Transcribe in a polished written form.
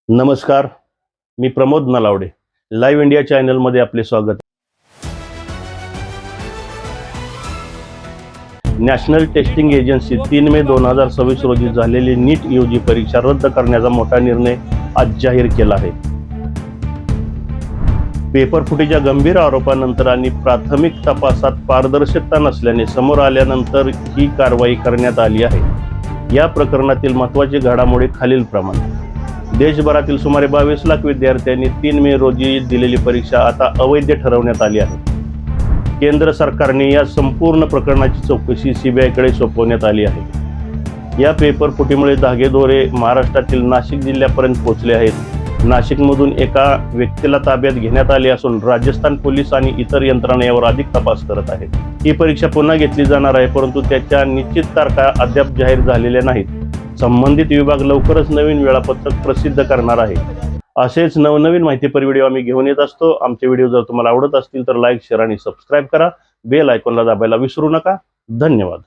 नमस्कार, मी Pramod Nalawade. Live India चॅनलमध्ये आपले स्वागत. नॅशनल टेस्टिंग एजन्सी 3 मे 2026 रोजी झालेली नीट यूजी परीक्षा रद्द करण्याचा मोठा निर्णय आज जाहीर केला आहे. पेपर फुटीच्या गंभीर आरोपानंतर आणि प्राथमिक तपासात पारदर्शकता नसल्याने समोर आल्यानंतर ही कारवाई करण्यात आली आहे. या प्रकरणातील महत्त्वाची घडामोडी खालीलप्रमाणे. देशभरातील सुमारे 22 लाख विद्यार्थ्यांनी 3 मे रोजी दिलेली परीक्षा आता अवैध ठरवण्यात आली आहे. केंद्र सरकारने या संपूर्ण प्रकरणाची चौकशी सीबीआयकडे सोपवण्यात आली आहे. या पेपर फुटीमुळे धागेदोरे महाराष्ट्रातील नाशिक जिल्ह्यापर्यंत पोहोचले आहेत. नाशिकमधून एका व्यक्तीला ताब्यात घेण्यात आले असून राजस्थान पोलीस आणि इतर यंत्रणा यावर अधिक तपास करत आहेत. ही परीक्षा पुन्हा घेतली जाणार आहे, परंतु त्याच्या निश्चित तारखा अद्याप जाहीर झालेल्या नाहीत. संबंधित विभाग लवकरच नवीन वेळापत्रक प्रसिद्ध करणार आहे. असेच नवनवीन माहितीपर व्हिडिओ आम्ही घेऊन येत असतो. आमचे व्हिडिओ जर तुम्हाला आवडत असतील तर लाईक, शेअर आणि सबस्क्राईब करा. बेल आयकॉनला दाबायला विसरू नका. धन्यवाद.